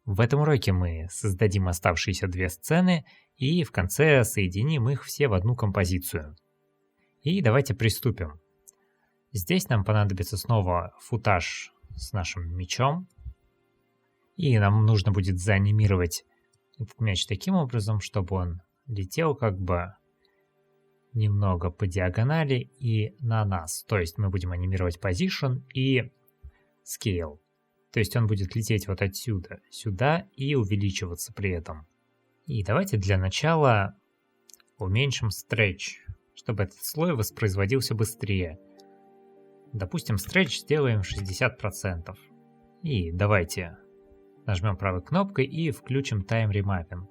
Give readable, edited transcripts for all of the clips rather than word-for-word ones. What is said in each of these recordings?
В этом уроке мы создадим оставшиеся две сцены и в конце соединим их все в одну композицию. И давайте приступим. Здесь нам понадобится снова футаж с нашим мячом. И нам нужно будет заанимировать этот мяч таким образом, чтобы он летел как бы немного по диагонали и на нас. То есть мы будем анимировать position и scale. То есть он будет лететь вот отсюда сюда и увеличиваться при этом. И давайте для начала уменьшим stretch, чтобы этот слой воспроизводился быстрее. Допустим, stretch сделаем 60%. И давайте нажмем правой кнопкой и включим Time Remapping.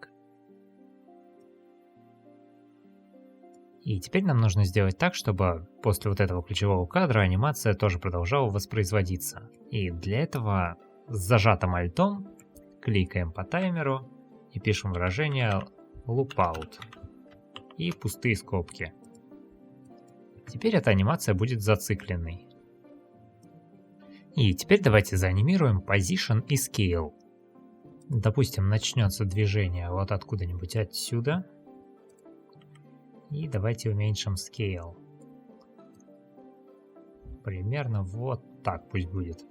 И теперь нам нужно сделать так, чтобы после вот этого ключевого кадра анимация тоже продолжала воспроизводиться. И для этого с зажатым альтом кликаем по таймеру и пишем выражение loopout и пустые скобки. Теперь эта анимация будет зацикленной. И теперь давайте заанимируем position и scale. Допустим, начнется движение вот откуда-нибудь отсюда. И давайте уменьшим scale. Примерно вот так пусть будет.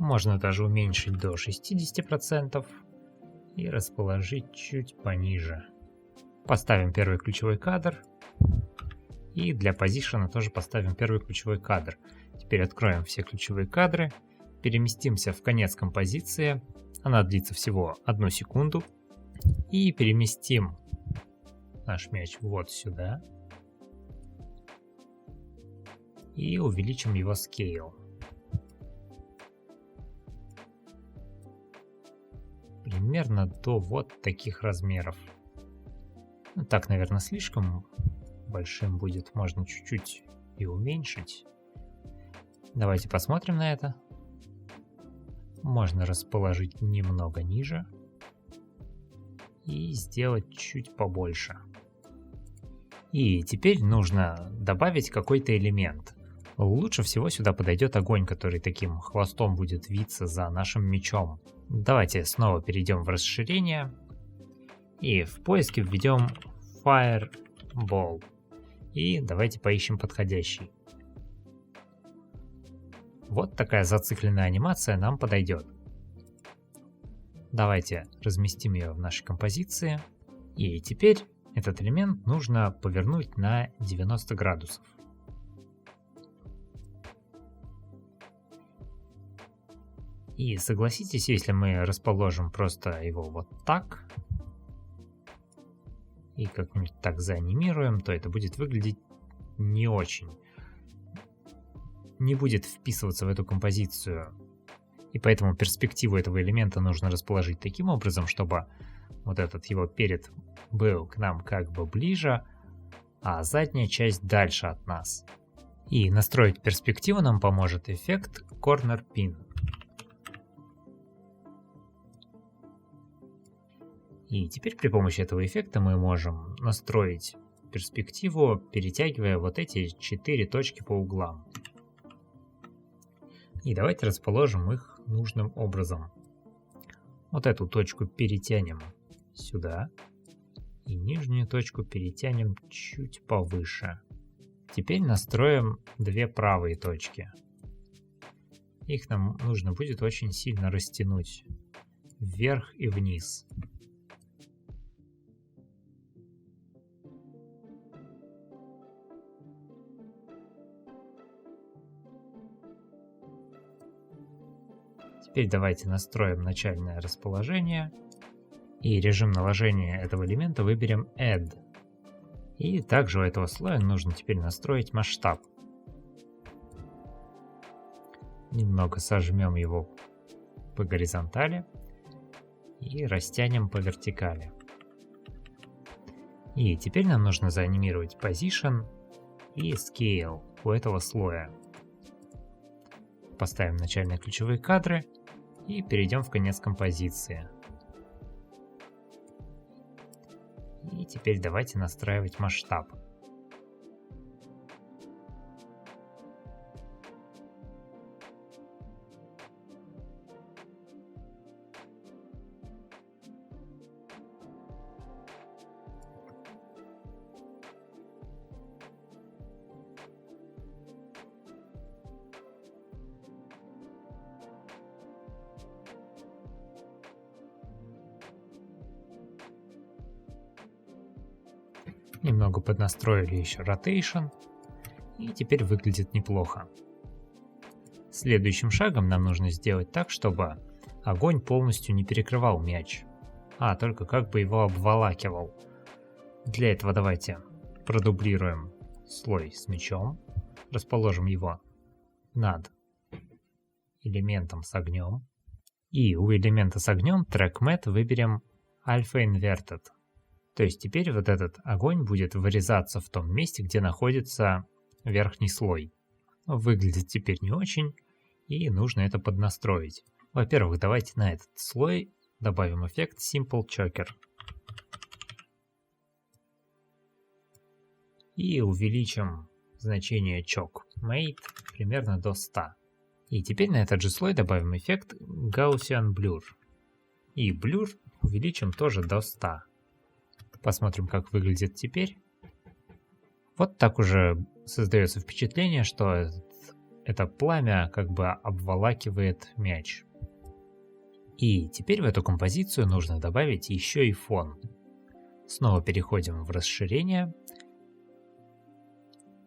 Можно даже уменьшить до 60% и расположить чуть пониже. Поставим первый ключевой кадр. И для позишена тоже поставим первый ключевой кадр. Теперь откроем все ключевые кадры. Переместимся в конец композиции. Она длится всего 1 секунду. И переместим наш мяч вот сюда. И увеличим его scale. Примерно до вот таких размеров. Ну, так, наверное, слишком большим будет. Можно чуть-чуть и уменьшить. Давайте посмотрим на это. Можно расположить немного ниже. И сделать чуть побольше. И теперь нужно добавить какой-то элемент. Лучше всего сюда подойдет огонь, который таким хвостом будет виться за нашим мячом. Давайте снова перейдем в расширение. И в поиске введем Fireball. И давайте поищем подходящий. Вот такая зацикленная анимация нам подойдет. Давайте разместим ее в нашей композиции. И теперь этот элемент нужно повернуть на 90 градусов. И согласитесь, если мы расположим просто его вот так и как-нибудь так заанимируем, то это будет выглядеть не очень. Не будет вписываться в эту композицию. И поэтому перспективу этого элемента нужно расположить таким образом, чтобы вот этот его перед был к нам как бы ближе, а задняя часть дальше от нас. И настроить перспективу нам поможет эффект Corner Pin. И теперь при помощи этого эффекта мы можем настроить перспективу, перетягивая вот эти 4 точки по углам. И давайте расположим их нужным образом. Вот эту точку перетянем сюда. И нижнюю точку перетянем чуть повыше. Теперь настроим 2 правые точки. Их нам нужно будет очень сильно растянуть вверх и вниз. Теперь давайте настроим начальное расположение. И режим наложения этого элемента выберем Add. И также у этого слоя нужно теперь настроить масштаб. Немного сожмем его по горизонтали и растянем по вертикали. И теперь нам нужно заанимировать Position и Scale у этого слоя. Поставим начальные ключевые кадры и перейдем в конец композиции. И теперь давайте настраивать масштаб. Немного поднастроили еще rotation. И теперь выглядит неплохо. Следующим шагом нам нужно сделать так, чтобы огонь полностью не перекрывал мяч, а только как бы его обволакивал. Для этого давайте продублируем слой с мячом, расположим его над элементом с огнем. И у элемента с огнем TrackMatte выберем Alpha Inverted. То есть теперь вот этот огонь будет вырезаться в том месте, где находится верхний слой. Выглядит теперь не очень, и нужно это поднастроить. Во-первых, давайте на этот слой добавим эффект Simple Choker. И увеличим значение Choke Made примерно до 100. И теперь на этот же слой добавим эффект Gaussian Blur. И Blur увеличим тоже до 100. Посмотрим, как выглядит теперь. Вот так уже создается впечатление, что это пламя как бы обволакивает мяч. И теперь в эту композицию нужно добавить еще и фон. Снова переходим в расширение,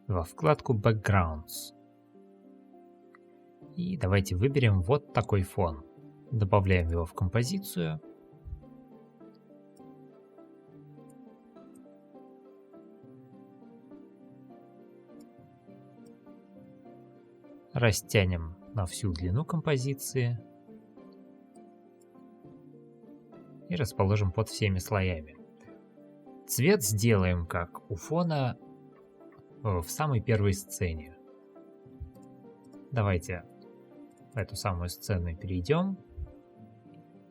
во вкладку Backgrounds. И давайте выберем вот такой фон. Добавляем его в композицию. Растянем на всю длину композиции. И расположим под всеми слоями. Цвет сделаем как у фона в самой первой сцене. Давайте в эту самую сцену перейдем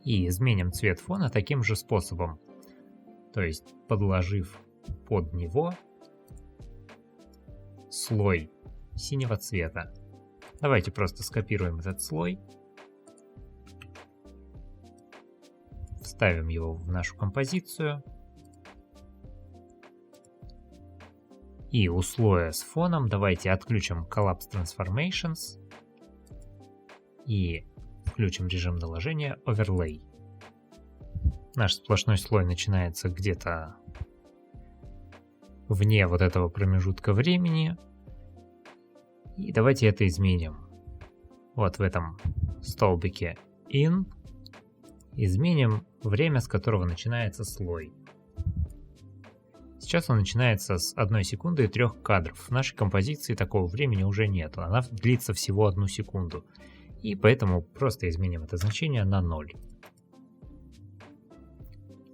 и изменим цвет фона таким же способом. То есть подложив под него слой синего цвета. Давайте просто скопируем этот слой, вставим его в нашу композицию. И у слоя с фоном давайте отключим Collapse Transformations и включим режим наложения Overlay. Наш сплошной слой начинается где-то вне вот этого промежутка времени. И давайте это изменим. Вот в этом столбике In изменим время, с которого начинается слой. Сейчас он начинается с 1 секунды и 3 кадров. В нашей композиции такого времени уже нет. Она длится всего 1 секунду. И поэтому просто изменим это значение на 0.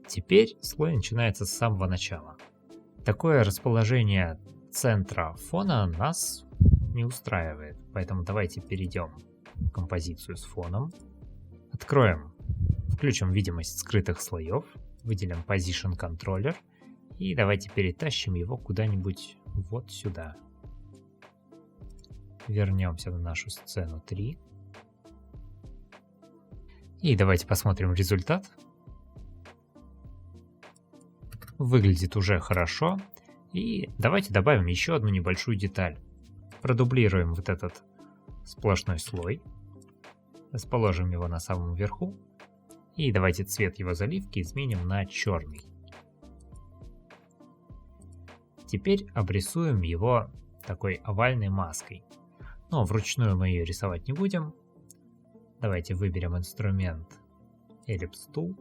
Теперь слой начинается с самого начала. Такое расположение центра фона нас не устраивает. Поэтому давайте перейдем в композицию с фоном. Откроем, включим видимость скрытых слоев. Выделим Position Controller. И давайте перетащим его куда-нибудь вот сюда. Вернемся на нашу сцену 3. И давайте посмотрим результат. Выглядит уже хорошо. И давайте добавим еще одну небольшую деталь. Продублируем вот этот сплошной слой. Расположим его на самом верху. И давайте цвет его заливки изменим на черный. Теперь обрисуем его такой овальной маской. Но вручную мы ее рисовать не будем. Давайте выберем инструмент Ellipse Tool.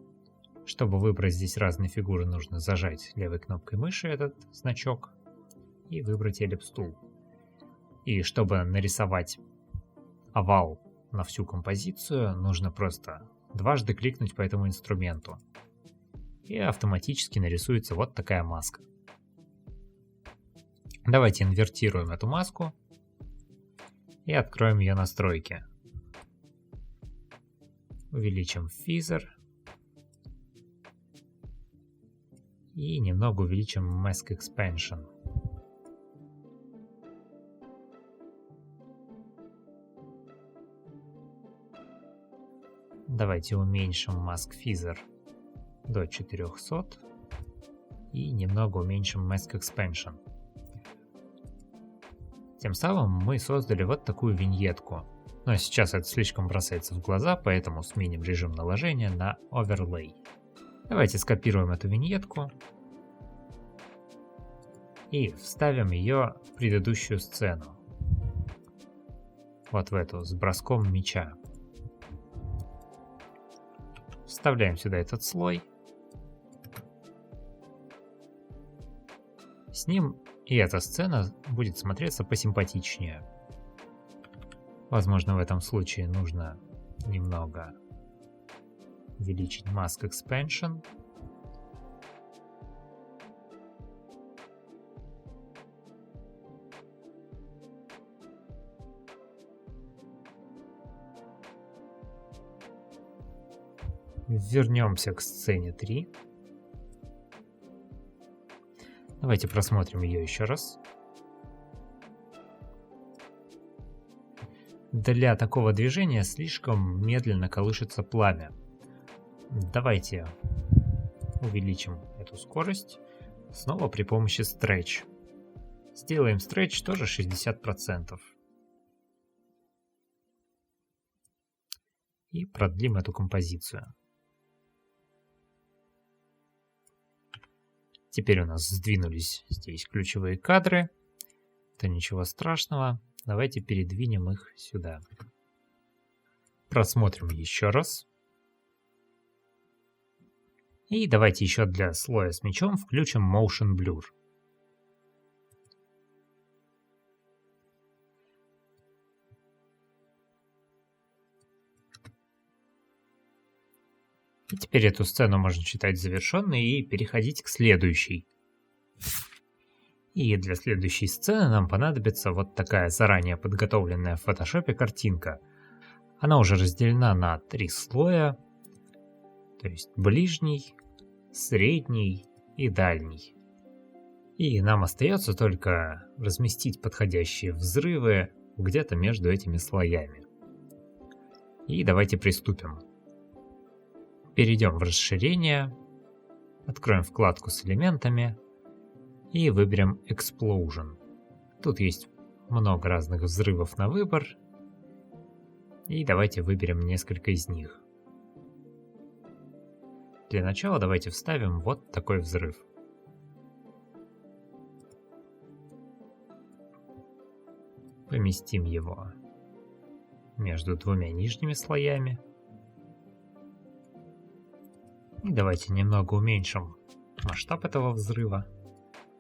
Чтобы выбрать здесь разные фигуры, нужно зажать левой кнопкой мыши этот значок и выбрать Ellipse Tool. И чтобы нарисовать овал на всю композицию, нужно просто дважды кликнуть по этому инструменту. И автоматически нарисуется вот такая маска. Давайте инвертируем эту маску и откроем ее настройки. Увеличим Feather и немного увеличим Mask Expansion. Давайте уменьшим Mask Feather до 400 и немного уменьшим Mask Expansion. Тем самым мы создали вот такую виньетку. Но сейчас это слишком бросается в глаза, поэтому сменим режим наложения на Overlay. Давайте скопируем эту виньетку и вставим ее в предыдущую сцену. Вот в эту, с броском мяча. Вставляем сюда этот слой. С ним и эта сцена будет смотреться посимпатичнее. Возможно, в этом случае нужно немного увеличить Mask Expansion. Вернемся к сцене 3. Давайте просмотрим ее еще раз. Для такого движения слишком медленно колышется пламя. Давайте увеличим эту скорость снова при помощи Stretch. Сделаем Stretch тоже 60%. И продлим эту композицию. Теперь у нас сдвинулись здесь ключевые кадры. Это ничего страшного. Давайте передвинем их сюда. Просмотрим еще раз. И давайте еще для слоя с мячом включим Motion Blur. И теперь эту сцену можно считать завершенной и переходить к следующей. И для следующей сцены нам понадобится вот такая заранее подготовленная в фотошопе картинка. Она уже разделена на 3 слоя, то есть ближний, средний и дальний. И нам остается только разместить подходящие взрывы где-то между этими слоями. И давайте приступим. Перейдем в расширение, откроем вкладку с элементами и выберем Explosion. Тут есть много разных взрывов на выбор, и давайте выберем несколько из них. Для начала давайте вставим вот такой взрыв. Поместим его между 2 нижними слоями. И давайте немного уменьшим масштаб этого взрыва,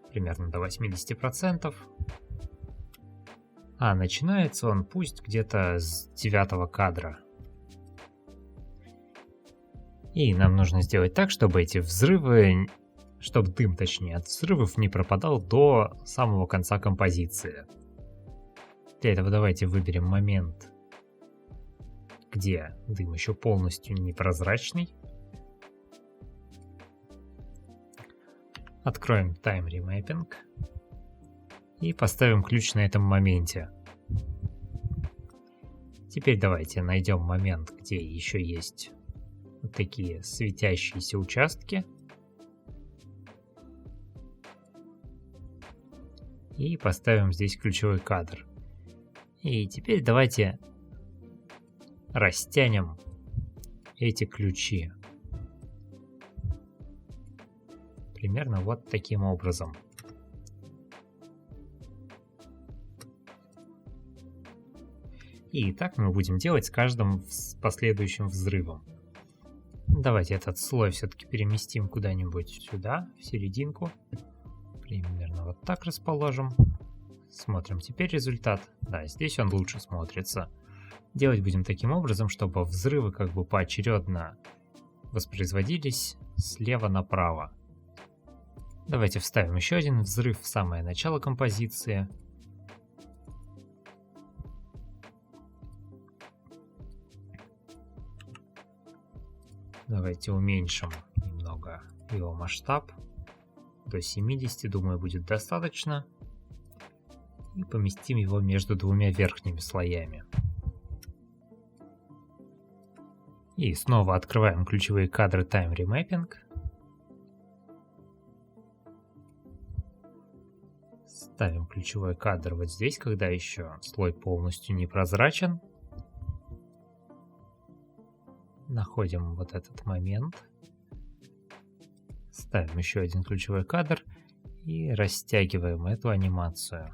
примерно до 80%. А начинается он пусть где-то с 9 кадра. И нам нужно сделать так, чтобы эти взрывы, чтобы дым, точнее, от взрывов не пропадал до самого конца композиции. Для этого давайте выберем момент, где дым еще полностью непрозрачный. Откроем Time Remapping и поставим ключ на этом моменте. Теперь давайте найдем момент, где еще есть вот такие светящиеся участки. И поставим здесь ключевой кадр. И теперь давайте растянем эти ключи. Примерно вот таким образом. И так мы будем делать с каждым последующим взрывом. Давайте этот слой все-таки переместим куда-нибудь сюда, в серединку. Примерно вот так расположим. Смотрим теперь результат. Да, здесь он лучше смотрится. Делать будем таким образом, чтобы взрывы как бы поочередно воспроизводились слева направо. Давайте вставим еще один взрыв в самое начало композиции. Давайте уменьшим немного его масштаб. До 70, думаю, будет достаточно. И поместим его между 2 верхними слоями. И снова открываем ключевые кадры Time Remapping. Ставим ключевой кадр вот здесь, когда еще слой полностью непрозрачен. Находим вот этот момент. Ставим еще один ключевой кадр. И растягиваем эту анимацию.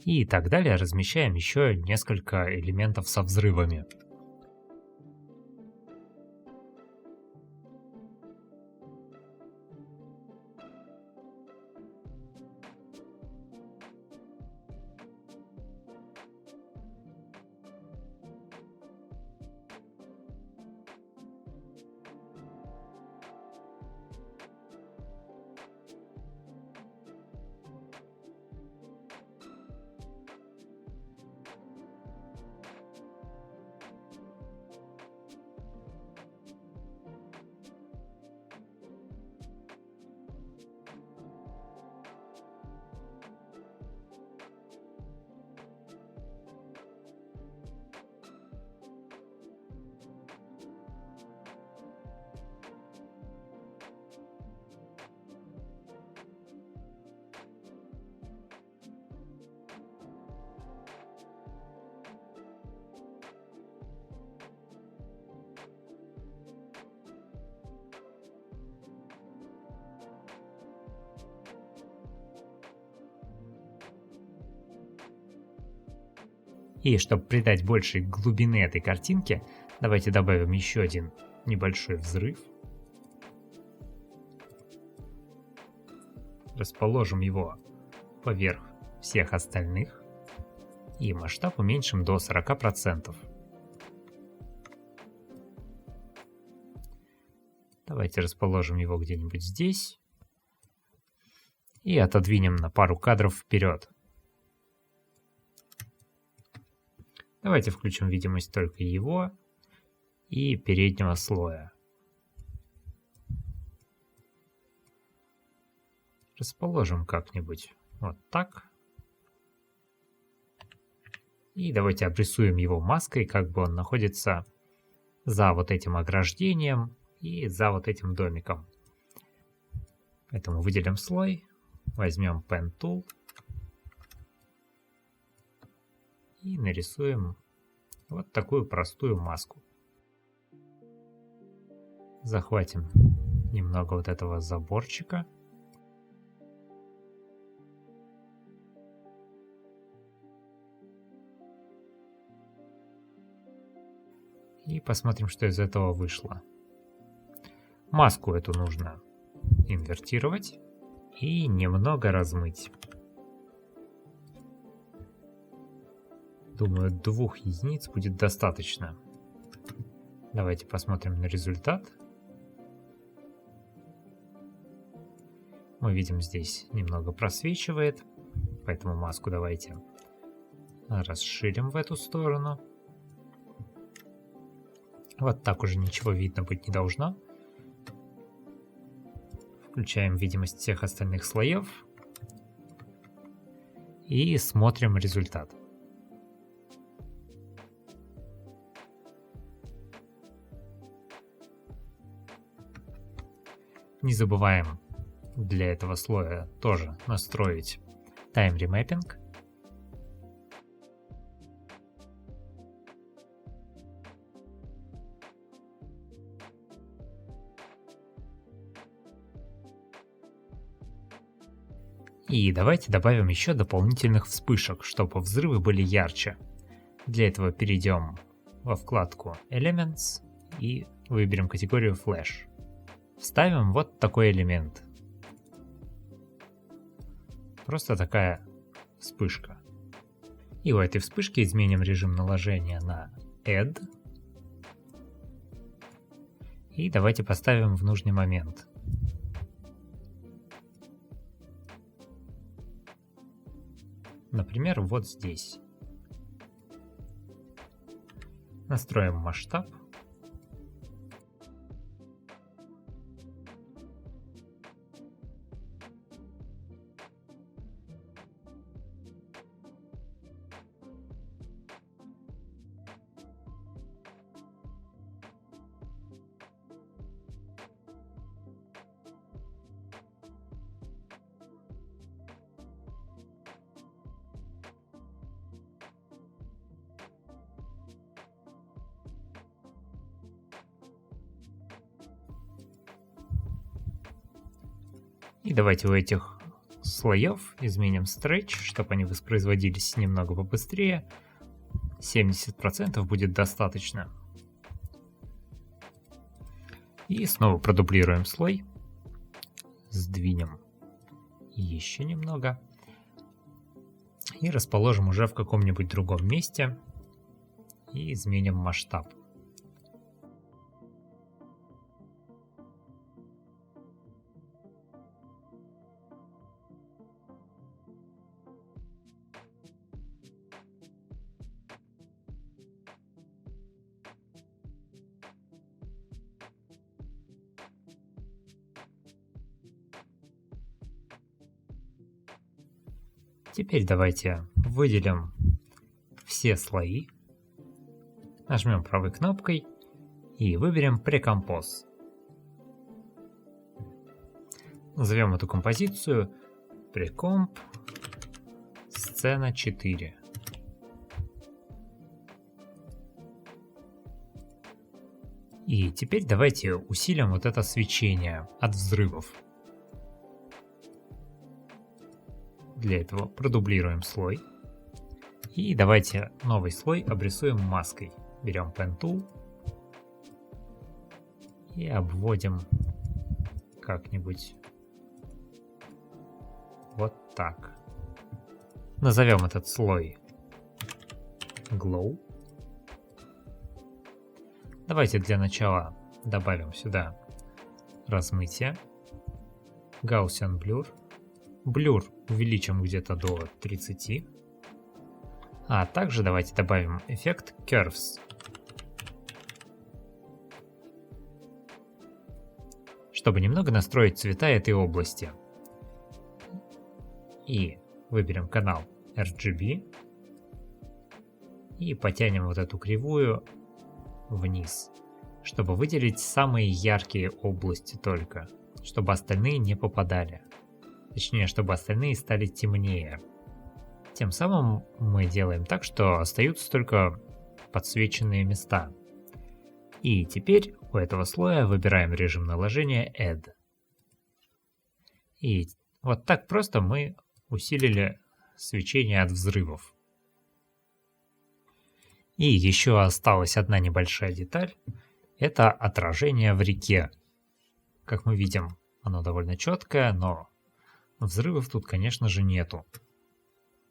И так далее размещаем еще несколько элементов со взрывами. И чтобы придать больше глубины этой картинке, давайте добавим еще один небольшой взрыв. Расположим его поверх всех остальных. И масштаб уменьшим до 40%. Давайте расположим его где-нибудь здесь. И отодвинем на пару кадров вперед. Давайте включим видимость только его и переднего слоя. Расположим как-нибудь вот так. И давайте обрисуем его маской, как бы он находится за вот этим ограждением и за вот этим домиком. Поэтому выделим слой, возьмем Pen Tool и нарисуем вот такую простую маску. Захватим немного вот этого заборчика. И посмотрим, что из этого вышло. Маску эту нужно инвертировать и немного размыть. Думаю, 2 единиц будет достаточно. Давайте посмотрим на результат. Мы видим, здесь немного просвечивает, поэтому маску давайте расширим в эту сторону. Вот так уже ничего видно быть не должно. Включаем видимость всех остальных слоев и смотрим результат. Не забываем для этого слоя тоже настроить Time Remapping. И давайте добавим еще дополнительных вспышек, чтобы взрывы были ярче. Для этого перейдем во вкладку Elements и выберем категорию Flash. Вставим вот такой элемент. Просто такая вспышка. И у этой вспышки изменим режим наложения на Add. И давайте поставим в нужный момент. Например, вот здесь. Настроим масштаб. И давайте у этих слоев изменим stretch, чтобы они воспроизводились немного побыстрее. 70% будет достаточно. И снова продублируем слой. Сдвинем еще немного. И расположим уже в каком-нибудь другом месте. И изменим масштаб. Теперь давайте выделим все слои, нажмем правой кнопкой и выберем Precompose. Назовем эту композицию Precomp Сцена 4. И теперь давайте усилим вот это свечение от взрывов. Для этого продублируем слой. И давайте новый слой обрисуем маской. Берем Pen Tool и обводим как-нибудь вот так. Назовем этот слой Glow. Давайте для начала добавим сюда размытие, Gaussian Blur. Blur увеличим где-то до 30. А также давайте добавим эффект Curves. Чтобы немного настроить цвета этой области. И выберем канал RGB. И потянем вот эту кривую вниз, чтобы выделить самые яркие области только, чтобы остальные не попадали. Точнее, чтобы остальные стали темнее. Тем самым мы делаем так, что остаются только подсвеченные места. И теперь у этого слоя выбираем режим наложения Add. И вот так просто мы усилили свечение от взрывов. И еще осталась одна небольшая деталь. Это отражение в реке. Как мы видим, оно довольно четкое, но взрывов тут, конечно же, нету.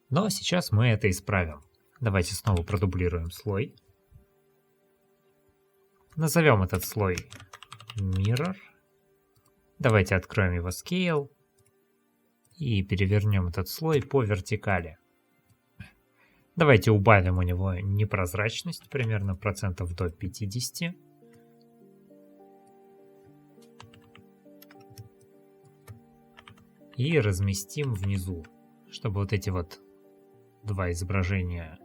Но сейчас мы это исправим. Давайте снова продублируем слой. Назовем этот слой Mirror. Давайте откроем его Scale. И перевернем этот слой по вертикали. Давайте убавим у него непрозрачность, примерно процентов до 50. И разместим внизу, чтобы вот эти вот два изображения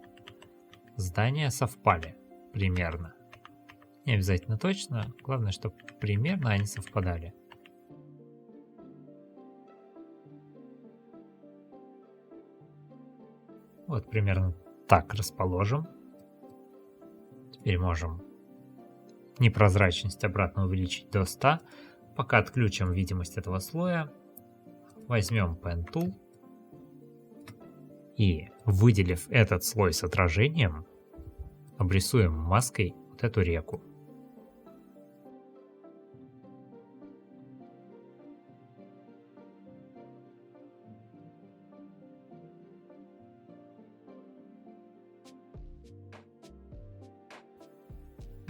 здания совпали примерно. Не обязательно точно, главное, чтобы примерно они совпадали. Вот примерно так расположим. Теперь можем непрозрачность обратно увеличить до 100. Пока отключим видимость этого слоя. Возьмем Pen Tool и, выделив этот слой с отражением, обрисуем маской вот эту реку.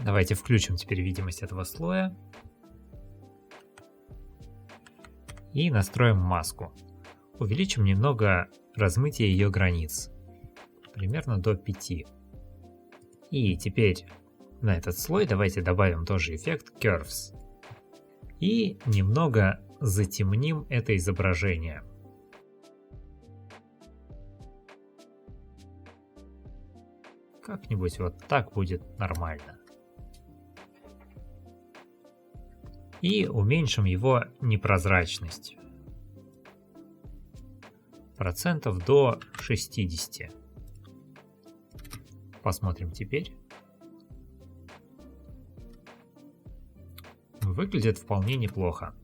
Давайте включим теперь видимость этого слоя. И настроим маску. Увеличим немного размытие ее границ. Примерно до 5. И теперь на этот слой давайте добавим тоже эффект Curves. И немного затемним это изображение. Как-нибудь вот так будет нормально. И уменьшим его непрозрачность. Процентов до 60. Посмотрим теперь. Выглядит вполне неплохо.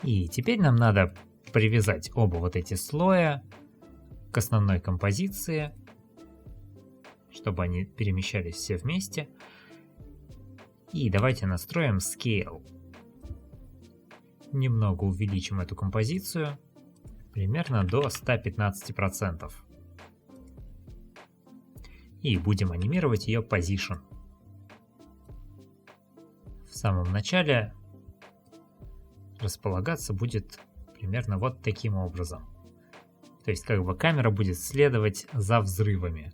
И теперь нам надо привязать оба вот эти слоя к основной композиции, чтобы они перемещались все вместе. И давайте настроим Scale. Немного увеличим эту композицию, примерно до 115%. И будем анимировать ее Position. В самом начале располагаться будет примерно вот таким образом. То есть как бы камера будет следовать за взрывами.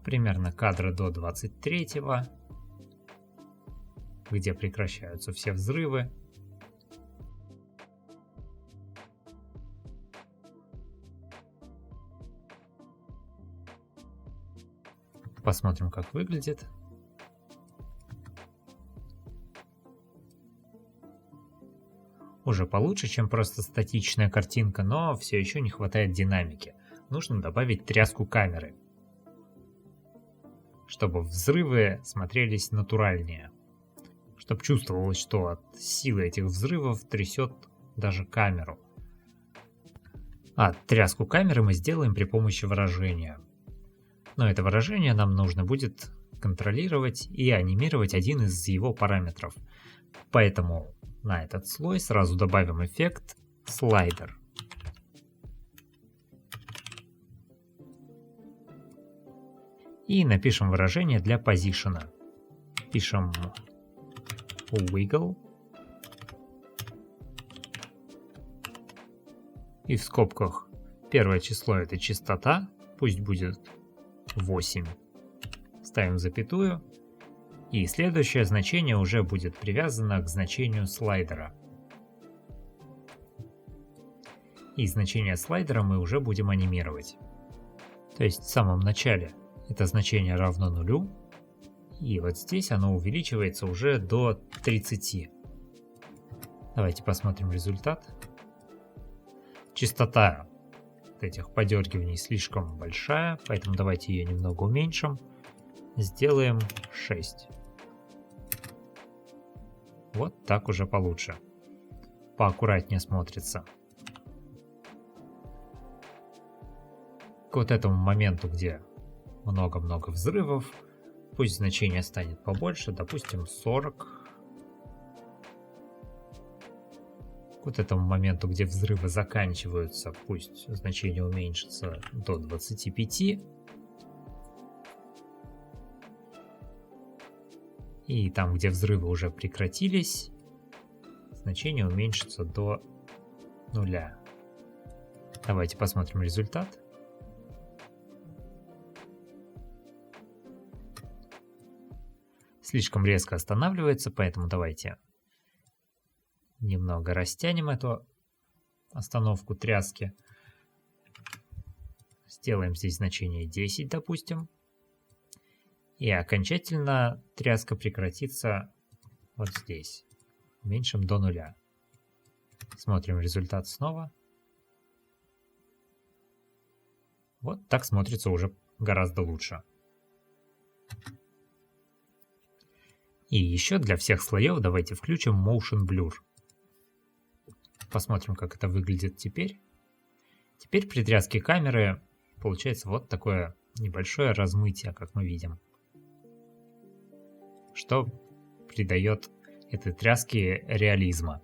Примерно кадра до 23-го, где прекращаются все взрывы. Посмотрим, как выглядит. Уже получше, чем просто статичная картинка, но все еще не хватает динамики. Нужно добавить тряску камеры, чтобы взрывы смотрелись натуральнее. Чтобы чувствовалось, что от силы этих взрывов трясет даже камеру. А тряску камеры мы сделаем при помощи выражения. Но это выражение нам нужно будет контролировать и анимировать один из его параметров. Поэтому на этот слой сразу добавим эффект слайдер. И напишем выражение для позишена. Пишем wiggle. И в скобках первое число это частота, пусть будет 8. Ставим запятую. И следующее значение уже будет привязано к значению слайдера. И значение слайдера мы уже будем анимировать. То есть в самом начале это значение равно нулю. И вот здесь оно увеличивается уже до 30. Давайте посмотрим результат. Частота этих подергиваний слишком большая, поэтому давайте ее немного уменьшим. Сделаем 6. Вот так уже получше. Поаккуратнее смотрится. К вот этому моменту, где много-много взрывов, пусть значение станет побольше, допустим 40. К вот этому моменту, где взрывы заканчиваются, пусть значение уменьшится до 25. И там, где взрывы уже прекратились, значение уменьшится до 0. Давайте посмотрим результат. Слишком резко останавливается, поэтому давайте немного растянем эту остановку тряски. Сделаем здесь значение 10, допустим. И окончательно тряска прекратится вот здесь. Уменьшим до 0. Смотрим результат снова. Вот так смотрится уже гораздо лучше. И еще для всех слоев давайте включим Motion Blur. Посмотрим, как это выглядит теперь. Теперь при тряске камеры получается вот такое небольшое размытие, как мы видим, что придает этой тряске реализма.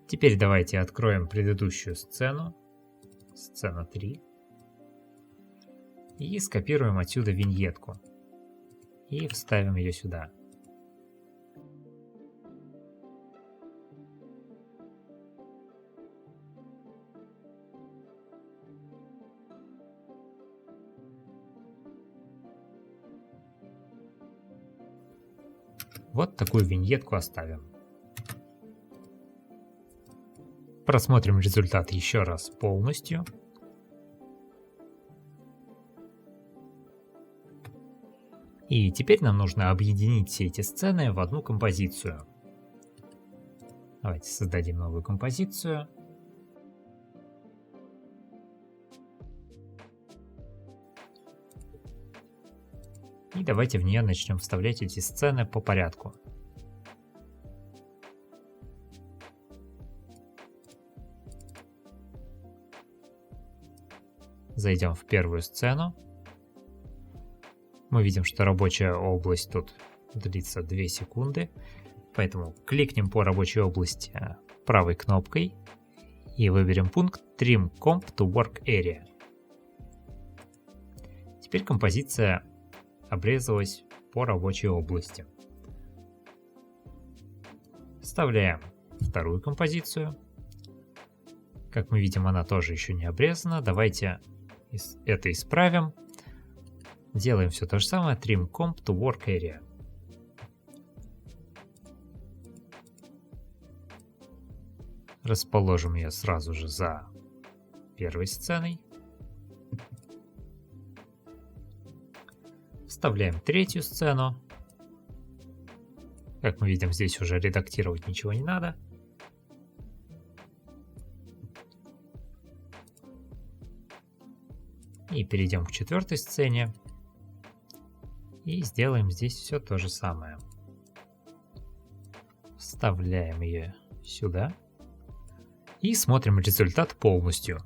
Теперь давайте откроем предыдущую сцену, сцена 3, и скопируем отсюда виньетку и вставим ее сюда. Вот такую виньетку оставим. Просмотрим результат еще раз полностью. И теперь нам нужно объединить все эти сцены в одну композицию. Давайте создадим новую композицию. И давайте в нее начнем вставлять эти сцены по порядку. Зайдем в первую сцену. Мы видим, что рабочая область тут длится 2 секунды. Поэтому кликнем по рабочей области правой кнопкой и выберем пункт Trim Comp to Work Area. Теперь композиция обрезалась по рабочей области. Вставляем вторую композицию. Как мы видим, она тоже еще не обрезана. Давайте это исправим. Делаем все то же самое. Trim Comp to Work Area. Расположим ее сразу же за первой сценой. Вставляем третью сцену. Как мы видим, здесь уже редактировать ничего не надо. И перейдем к четвертой сцене. И сделаем здесь все то же самое. Вставляем ее сюда. И смотрим результат полностью.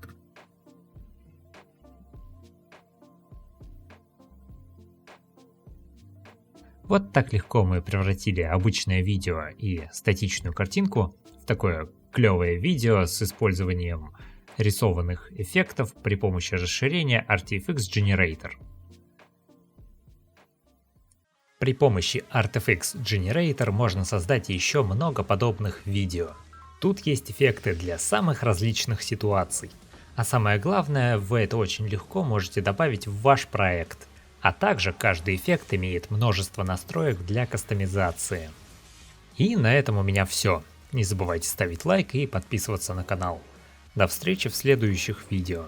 Вот так легко мы превратили обычное видео и статичную картинку в такое клевое видео с использованием рисованных эффектов при помощи расширения Artifx Generator. При помощи Artifx Generator можно создать еще много подобных видео. Тут есть эффекты для самых различных ситуаций. А самое главное, вы это очень легко можете добавить в ваш проект. А также каждый эффект имеет множество настроек для кастомизации. И на этом у меня все. Не забывайте ставить лайк и подписываться на канал. До встречи в следующих видео.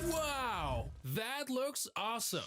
Wow, that looks awesome.